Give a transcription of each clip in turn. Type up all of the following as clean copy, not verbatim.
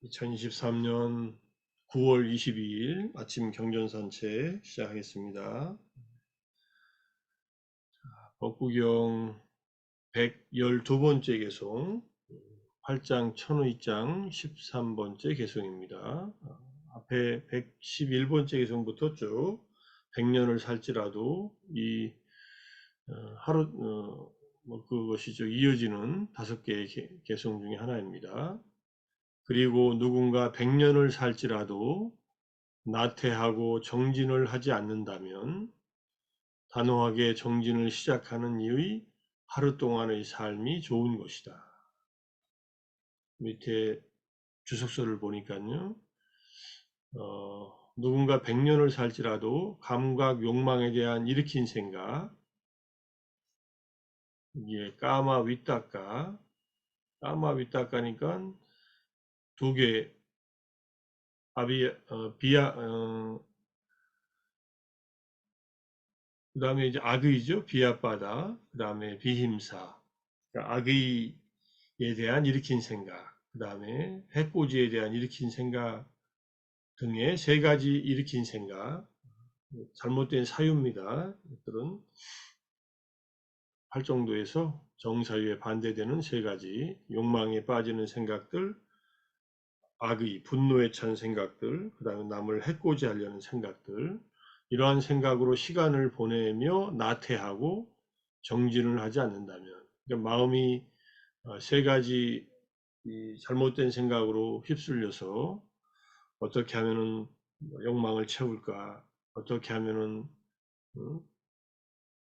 2023년 9월 22일 아침 경전산책 시작하겠습니다. 법구경 112번째 개송, 8장 천의장 13번째 개송입니다. 앞에 111번째 개송부터 쭉 100년을 살지라도 이 하루 그것이 쭉 이어지는 5개의 개송 중에 하나입니다. 그리고 누군가 100년을 살지라도 나태하고 정진을 하지 않는다면 단호하게 정진을 시작하는 이의 하루 동안의 삶이 좋은 것이다. 밑에 주석서를 보니까요. 누군가 100년을 살지라도 감각, 욕망에 대한 일으킨 생각, 이게 까마 윗닦아, 까마 윗닦아니까 두 개, 그 다음에 이제 악의죠. 비합바다. 그 다음에 비힘사. 그러니까 악의에 대한 일으킨 생각. 그 다음에 해코지에 대한 일으킨 생각 등의 세 가지 일으킨 생각. 잘못된 사유입니다. 이것들은 활정도에서 정사유에 반대되는 세 가지. 욕망에 빠지는 생각들, 악의, 분노에 찬 생각들, 그 다음에 남을 해코지하려는 생각들. 이러한 생각으로 시간을 보내며 나태하고 정진을 하지 않는다면, 그러니까 마음이 세 가지 잘못된 생각으로 휩쓸려서 어떻게 하면은 욕망을 채울까, 어떻게 하면은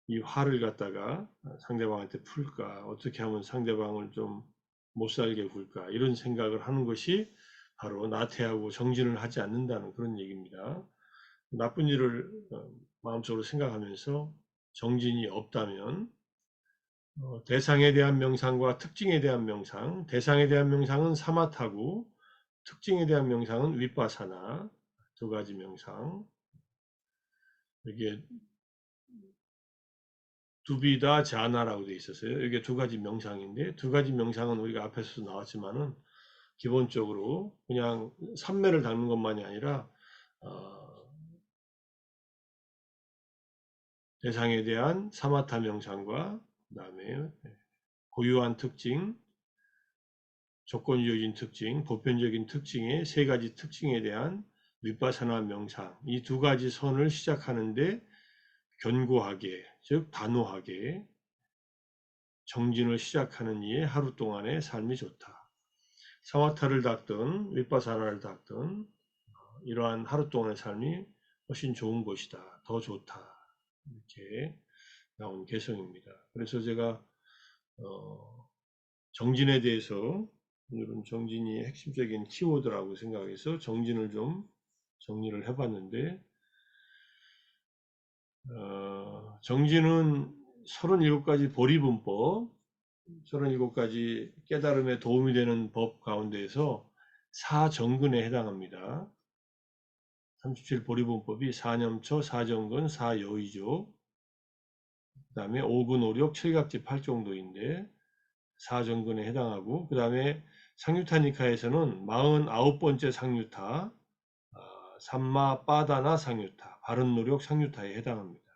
이 화를 갖다가 상대방한테 풀까, 어떻게 하면 상대방을 좀 못 살게 굴까, 이런 생각을 하는 것이 바로 나태하고 정진을 하지 않는다는 그런 얘기입니다. 나쁜 일을 마음속으로 생각하면서 정진이 없다면 대상에 대한 명상과 특징에 대한 명상, 대상에 대한 명상은 사마타고 특징에 대한 명상은 윗바사나 두 가지 명상. 이게 두비다 자나라고 되어 있었어요. 이게 두 가지 명상인데 두 가지 명상은 우리가 앞에서 나왔지만은 기본적으로 그냥 삼매를 닦는 것만이 아니라 대상에 대한 사마타 명상과 그다음에 고유한 특징, 조건주의적인 특징, 보편적인 특징의 세 가지 특징에 대한 윗바사나 명상, 이 두 가지 선을 시작하는데 견고하게, 즉 단호하게 정진을 시작하는 이의 하루 동안의 삶이 좋다. 사마타를 닦든 윗바사나를 닦든 이러한 하루 동안의 삶이 훨씬 좋은 것이다. 더 좋다. 이렇게 나온 개성입니다. 그래서 제가 정진에 대해서 오늘은 정진이 핵심적인 키워드라고 생각해서 정진을 좀 정리를 해봤는데 정진은 37가지 보리분법, 37가지 깨달음에 도움이 되는 법 가운데에서 사정근에 해당합니다. 37보리분법이 사념처, 사정근, 사여의족, 그 다음에 오근오력, 칠각지, 팔정도인데 사정근에 해당하고, 그 다음에 상유타니카에서는 49번째 상유타, 삼마 빠다나 상유타, 바른 노력 상유타에 해당합니다.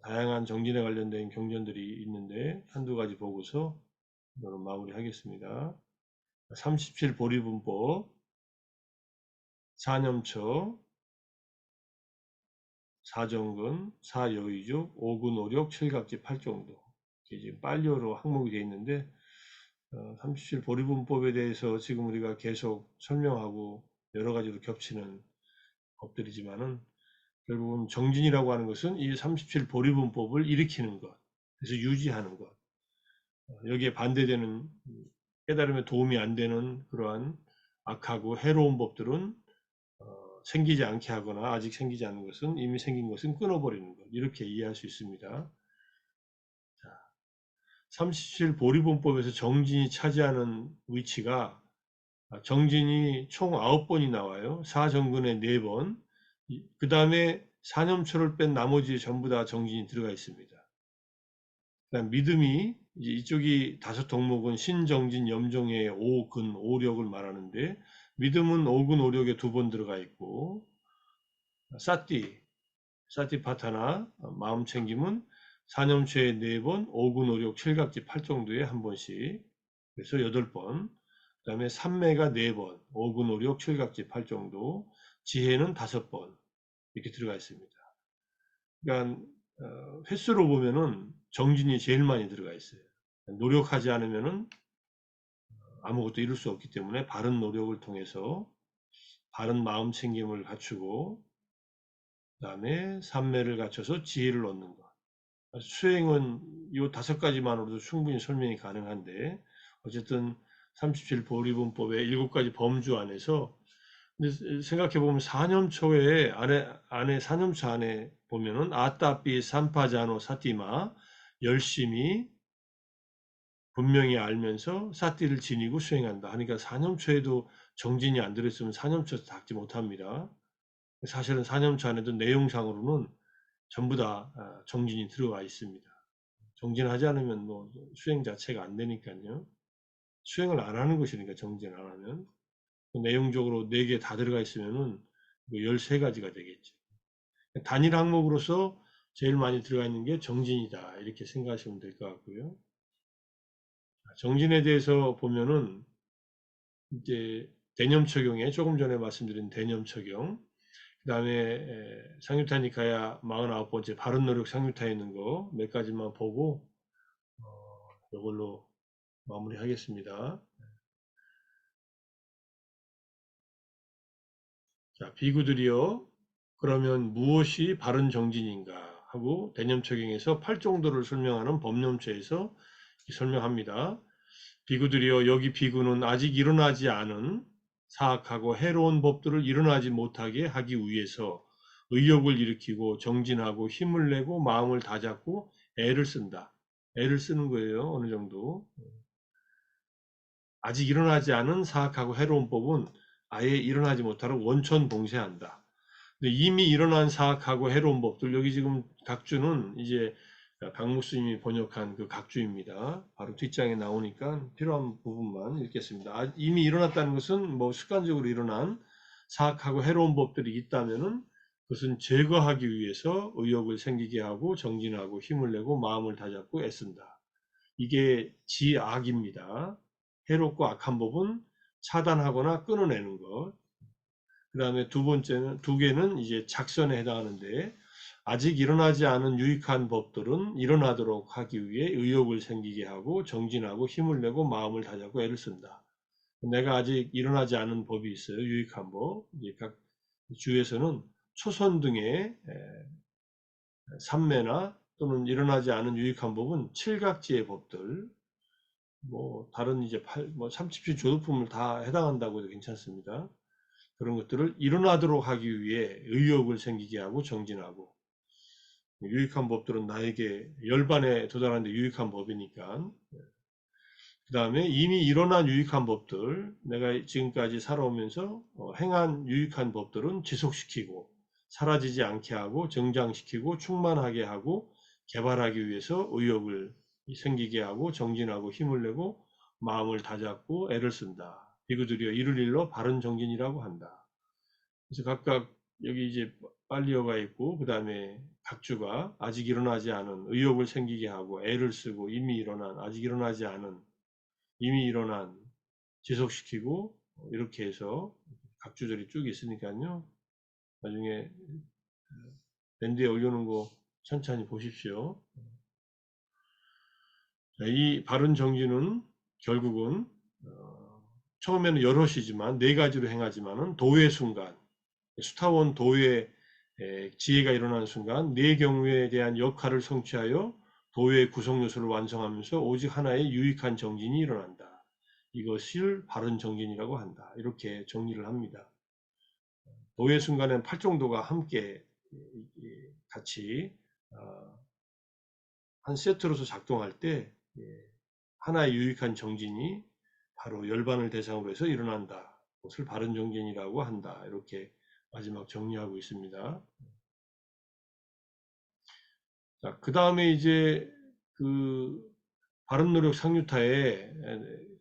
다양한 정진에 관련된 경전들이 있는데 한두 가지 보고서 오늘 마무리하겠습니다. 37보리분법, 사념처, 사정근, 사여의족, 오근오력, 칠각지, 팔정도. 이게 지금 빨리어로 항목이 되어 있는데 37보리분법에 대해서 지금 우리가 계속 설명하고 여러 가지로 겹치는 법들이지만은 결국은 정진이라고 하는 것은 이 37보리분법을 일으키는 것, 그래서 유지하는 것, 여기에 반대되는 깨달음에 도움이 안 되는 그러한 악하고 해로운 법들은 생기지 않게 하거나 아직 생기지 않은 것은 이미 생긴 것은 끊어버리는 것, 이렇게 이해할 수 있습니다. 37보리분법에서 정진이 차지하는 위치가 정진이 총 9번이 나와요. 사정근에 4번, 그 다음에 사념초를 뺀 나머지 전부 다 정진이 들어가 있습니다. 그다음 믿음이 이제 이쪽이 5덕목은 신정진 염종의 오근 오력을 말하는데, 믿음은 오근 오력에 2번 들어가 있고, 사티파타나 마음 챙김은 사념초에 4번, 오근 오력 칠각지 8정도에 1번씩, 그래서 8번. 그 다음에 삼매가 4번, 오근 오력 칠각지 8정도, 지혜는 5번 이렇게 들어가 있습니다. 그러니까 횟수로 보면은 정진이 제일 많이 들어가 있어요. 노력하지 않으면은 아무것도 이룰 수 없기 때문에 바른 노력을 통해서 바른 마음 챙김을 갖추고, 그 다음에 삼매를 갖춰서 지혜를 얻는 것. 수행은 이 5가지만으로도 충분히 설명이 가능한데, 어쨌든 37보리분법의 7가지 범주 안에서, 근데 생각해 보면 사념초에 안에 사념초 안에 보면은 아따삐 삼파자노 사티마, 열심히 분명히 알면서 사띠를 지니고 수행한다. 그러니까 사념초에도 정진이 안 들어있으면 사념초에서 닦지 못합니다. 사실은 사념초 안에도 내용상으로는 전부 다 정진이 들어가 있습니다. 정진하지 않으면 뭐 수행 자체가 안 되니까요. 수행을 안 하는 것이니까 정진 안 하면. 내용적으로 4개 다 들어가 있으면은 13가지가 되겠죠. 단일 항목으로서 제일 많이 들어가 있는 게 정진이다. 이렇게 생각하시면 될 것 같고요. 정진에 대해서 보면은 이제 대념 적용에 조금 전에 말씀드린 대념 적용, 그 다음에 상유타니카야 49번째 바른 노력 상유타에 있는 거 몇 가지만 보고 이걸로 마무리하겠습니다. 자, 비구들이여, 그러면 무엇이 바른 정진인가 하고 대념 적용에서 8정도를 설명하는 법념체에서 설명합니다. 비구들이여, 여기 비구는 아직 일어나지 않은 사악하고 해로운 법들을 일어나지 못하게 하기 위해서 의욕을 일으키고 정진하고 힘을 내고 마음을 다잡고 애를 쓴다. 애를 쓰는 거예요. 어느 정도. 아직 일어나지 않은 사악하고 해로운 법은 아예 일어나지 못하도록 원천 봉쇄한다. 근데 이미 일어난 사악하고 해로운 법들, 여기 지금 각주는 이제 강무스님이 번역한 그 각주입니다. 바로 뒷장에 나오니까 필요한 부분만 읽겠습니다. 이미 일어났다는 것은 뭐 습관적으로 일어난 사악하고 해로운 법들이 있다면은 그것은 제거하기 위해서 의욕을 생기게 하고 정진하고 힘을 내고 마음을 다잡고 애쓴다. 이게 지악입니다. 해롭고 악한 법은 차단하거나 끊어내는 것. 그 다음에 2개는 이제 작선에 해당하는데, 아직 일어나지 않은 유익한 법들은 일어나도록 하기 위해 의욕을 생기게 하고 정진하고 힘을 내고 마음을 다잡고 애를 쓴다. 내가 아직 일어나지 않은 법이 있어요. 유익한 법. 각 주에서는 초선 등의 삼매나 또는 일어나지 않은 유익한 법은 칠각지의 법들, 뭐 다른 이제 37 조도품을 다 해당한다고 해도 괜찮습니다. 그런 것들을 일어나도록 하기 위해 의욕을 생기게 하고 정진하고, 유익한 법들은 나에게 열반에 도달하는데 유익한 법이니까. 그 다음에 이미 일어난 유익한 법들, 내가 지금까지 살아오면서 행한 유익한 법들은 지속시키고 사라지지 않게 하고 정장시키고 충만하게 하고 개발하기 위해서 의욕을 생기게 하고 정진하고 힘을 내고 마음을 다잡고 애를 쓴다. 비구들이여, 이를 일러 바른 정진이라고 한다. 그래서 각각 여기 이제 빨리어가 있고, 그 다음에 각주가 아직 일어나지 않은 의욕을 생기게 하고 애를 쓰고, 이미 일어난 아직 일어나지 않은 이미 일어난 지속시키고, 이렇게 해서 각주절이 쭉 있으니까요. 나중에 밴드에 올려놓은 거 천천히 보십시오. 이 바른 정진은 결국은 처음에는 여럿이지만 4가지로 행하지만은 도의 순간, 수타원 도의 지혜가 일어나는 순간 4경우에 대한 역할을 성취하여 도의 구성 요소를 완성하면서 오직 하나의 유익한 정진이 일어난다. 이것을 바른 정진이라고 한다. 이렇게 정리를 합니다. 도의 순간엔 8정도가 함께 같이 한 세트로서 작동할 때 하나의 유익한 정진이 바로 열반을 대상으로 해서 일어난다. 그것을 바른 정진이라고 한다. 이렇게 마지막 정리하고 있습니다. 자, 그 다음에 이제 그 바른 노력 상류타에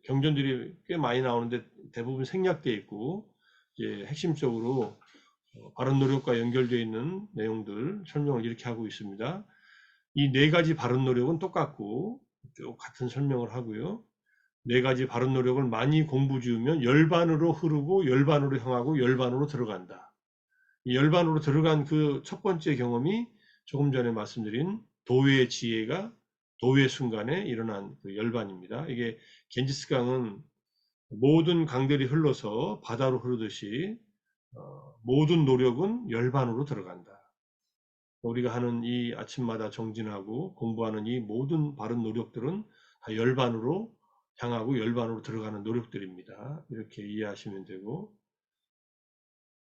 경전들이 꽤 많이 나오는데 대부분 생략되어 있고 이제 핵심적으로 바른 노력과 연결되어 있는 내용들 설명을 이렇게 하고 있습니다. 이 네 가지 바른 노력은 똑같고 쭉 같은 설명을 하고요. 네 가지 바른 노력을 많이 공부 지으면 열반으로 흐르고 열반으로 향하고 열반으로 들어간다. 이 열반으로 들어간 그 첫 번째 경험이 조금 전에 말씀드린 도의 지혜가 도의 순간에 일어난 그 열반입니다. 이게 겐지스강은 모든 강들이 흘러서 바다로 흐르듯이 모든 노력은 열반으로 들어간다. 우리가 하는 이 아침마다 정진하고 공부하는 이 모든 바른 노력들은 다 열반으로 향하고 열반으로 들어가는 노력들입니다. 이렇게 이해하시면 되고,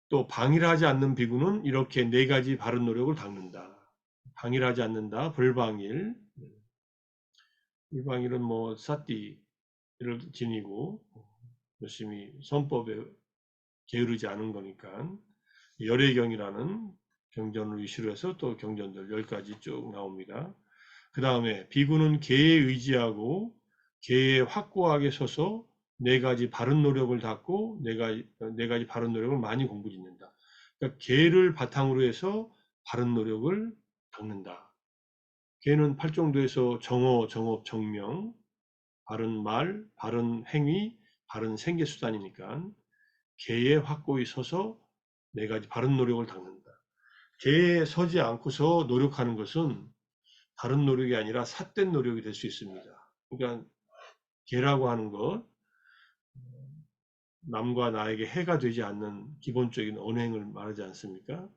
또 방일하지 않는 비구는 이렇게 네 가지 바른 노력을 닦는다. 방일하지 않는다. 불방일. 불방일은 뭐 사띠를 지니고 열심히 선법에 게으르지 않은 거니까 열애경이라는 경전을 위시로 해서 또 경전들 10가지 쭉 나옵니다. 그 다음에 비구는 개에 의지하고 개에 확고하게 서서 네 가지 바른 노력을 닦고 네 가지 바른 노력을 많이 공부 짓는다. 그러니까 개를 바탕으로 해서 바른 노력을 닦는다. 개는 팔정도에서 정어, 정업, 정명, 바른 말, 바른 행위, 바른 생계수단이니까 개에 확고히 서서 네 가지 바른 노력을 닦는다. 개에 서지 않고서 노력하는 것은 다른 노력이 아니라 삿된 노력이 될 수 있습니다. 그러니까 개라고 하는 것, 남과 나에게 해가 되지 않는 기본적인 언행을 말하지 않습니까?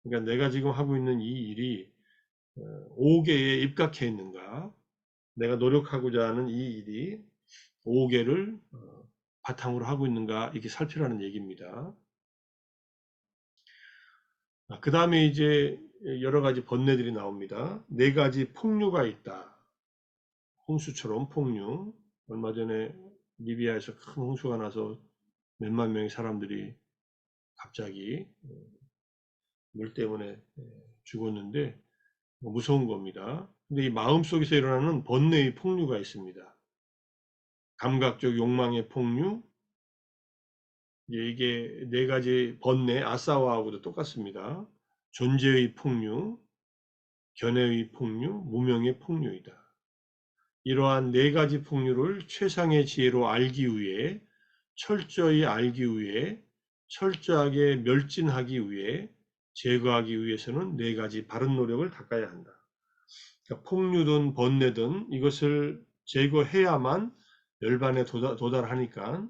그러니까 내가 지금 하고 있는 이 일이 5개에 입각해 있는가, 내가 노력하고자 하는 이 일이 5개를 바탕으로 하고 있는가, 이렇게 살피라는 얘기입니다. 그 다음에 이제 여러 가지 번뇌들이 나옵니다. 네 가지 폭류가 있다. 홍수처럼 폭류. 얼마 전에 리비아에서 큰 홍수가 나서 몇만 명의 사람들이 갑자기 물 때문에 죽었는데 무서운 겁니다. 근데 이 마음속에서 일어나는 번뇌의 폭류가 있습니다. 감각적 욕망의 폭류, 이게 네 가지 번뇌, 아사와하고도 똑같습니다. 존재의 폭류, 견해의 폭류, 무명의 폭류이다. 이러한 네 가지 폭류를 최상의 지혜로 알기 위해, 철저히 알기 위해, 철저하게 멸진하기 위해, 제거하기 위해서는 네 가지 바른 노력을 닦아야 한다. 그러니까 폭류든 번뇌든 이것을 제거해야만 열반에 도달하니까,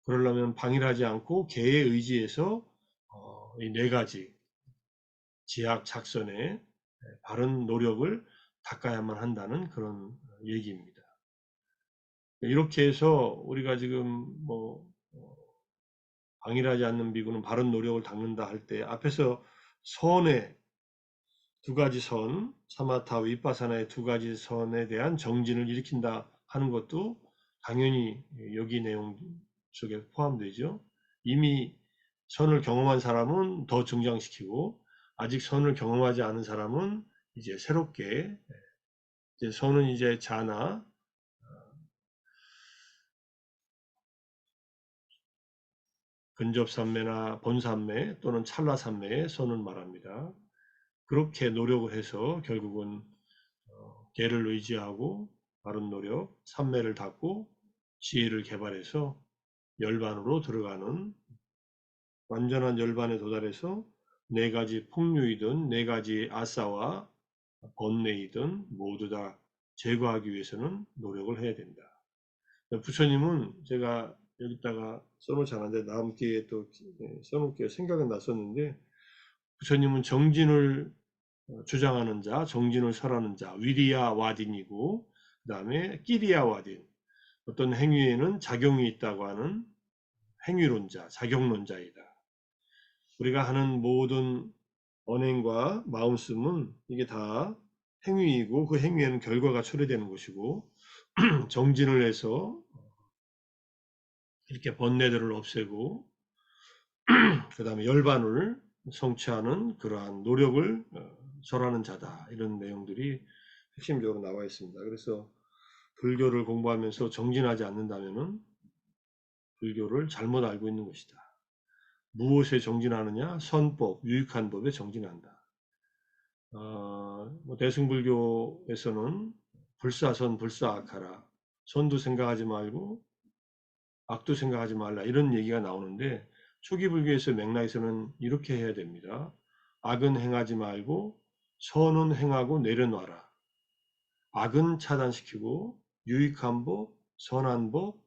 그러려면 방일하지 않고 개의 의지에서 이 네 가지 지학 작선의 바른 노력을 닦아야만 한다는 그런 얘기입니다. 이렇게 해서 우리가 지금 뭐 방일하지 않는 비구는 바른 노력을 닦는다 할 때 앞에서 선의 두 가지 선, 사마타 위파사나의 두 가지 선에 대한 정진을 일으킨다 하는 것도 당연히 여기 내용 속에 포함되죠. 이미 선을 경험한 사람은 더 증장시키고 아직 선을 경험하지 않은 사람은 이제 새롭게 이제 선은 이제 자나 근접산매나 본산매 또는 찰나산매의 선을 말합니다. 그렇게 노력을 해서 결국은 개를 의지하고 바른 노력, 산매를 닦고 지혜를 개발해서 열반으로 들어가는 완전한 열반에 도달해서 네 가지 폭류이든 네 가지 아사와 번뇌이든 모두 다 제거하기 위해서는 노력을 해야 된다. 부처님은 제가 여기다가 써놓지 않았는데 다음 기회에 또 써놓을게요. 생각은 났었는데 부처님은 정진을 주장하는 자, 정진을 설하는 자, 위리야 와딘이고 그 다음에 끼리야 와딘, 어떤 행위에는 작용이 있다고 하는 행위론자, 작용론자이다. 우리가 하는 모든 언행과 마음씀은 이게 다 행위이고 그 행위에는 결과가 초래되는 것이고 정진을 해서 이렇게 번뇌들을 없애고 그 다음에 열반을 성취하는 그러한 노력을 절하는 자다. 이런 내용들이 핵심적으로 나와 있습니다. 그래서 불교를 공부하면서 정진하지 않는다면은 불교를 잘못 알고 있는 것이다. 무엇에 정진하느냐? 선법, 유익한 법에 정진한다. 뭐 대승불교에서는 불사선, 불사악하라. 선도 생각하지 말고 악도 생각하지 말라. 이런 얘기가 나오는데 초기 불교에서 맥락에서는 이렇게 해야 됩니다. 악은 행하지 말고 선은 행하고 내려놔라. 악은 차단시키고 유익한 법, 선한 법,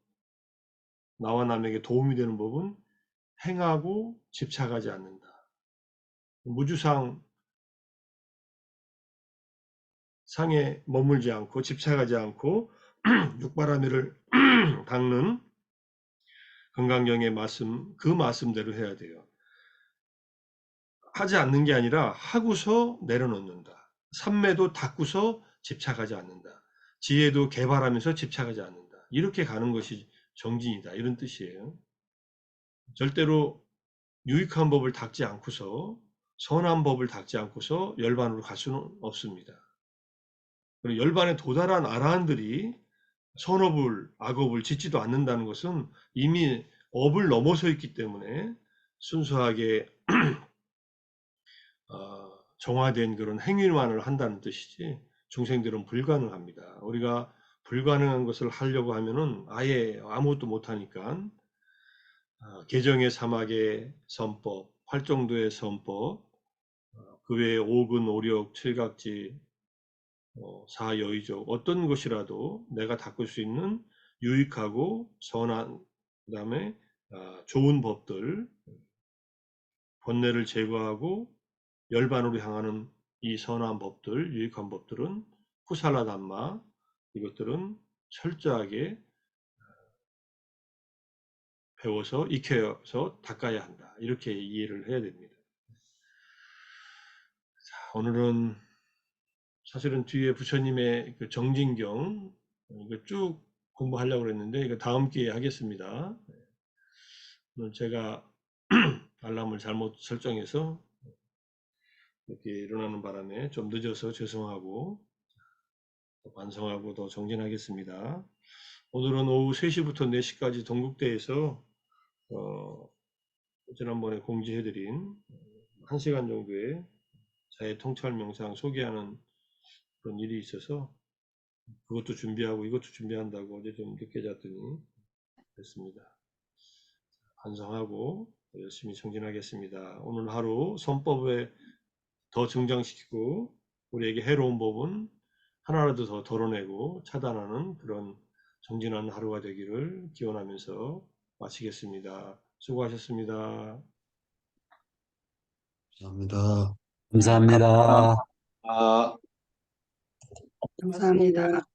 나와 남에게 도움이 되는 법은 행하고 집착하지 않는다. 무주상 상에 머물지 않고 집착하지 않고 육바라밀을 닦는 건강경의 말씀, 그 말씀대로 해야 돼요. 하지 않는 게 아니라 하고서 내려놓는다. 삼매도 닦고서 집착하지 않는다. 지혜도 개발하면서 집착하지 않는다. 이렇게 가는 것이 정진이다. 이런 뜻이에요. 절대로 유익한 법을 닦지 않고서 선한 법을 닦지 않고서 열반으로 갈 수는 없습니다. 그리고 열반에 도달한 아라한들이 선업을, 악업을 짓지도 않는다는 것은 이미 업을 넘어서 있기 때문에 순수하게 정화된 그런 행위만을 한다는 뜻이지 중생들은 불가능합니다. 우리가 불가능한 것을 하려고 하면은 아예 아무것도 못하니까 개정의 사막의 선법, 활정도의 선법, 그 외에 오근, 오력, 칠각지, 사여의족 어떤 것이라도 내가 닦을 수 있는 유익하고 선한 그다음에 좋은 법들, 번뇌를 제거하고 열반으로 향하는 이 선한 법들, 유익한 법들은 쿠살라 담마 이것들은 철저하게 배워서 익혀서 닦아야 한다. 이렇게 이해를 해야 됩니다. 자, 오늘은 사실은 뒤에 부처님의 그 정진경 이거 쭉 공부하려고 그랬는데 이거 다음 기회에 하겠습니다. 오늘 제가 알람을 잘못 설정해서 이렇게 일어나는 바람에 좀 늦어서 죄송하고 반성하고 더 정진하겠습니다. 오늘은 오후 3시부터 4시까지 동국대에서 지난번에 공지해드린 1시간 정도의 자해 통찰 명상 소개하는 그런 일이 있어서 그것도 준비하고 이것도 준비한다고 어제 좀 늦게 잤더니 그랬습니다. 반성하고 열심히 정진하겠습니다. 오늘 하루 선법에 더 증장시키고 우리에게 해로운 법은 하나라도 더 덜어내고 차단하는 그런 정진하는 하루가 되기를 기원하면서 마치겠습니다. 수고하셨습니다. 감사합니다. 감사합니다. 감사합니다.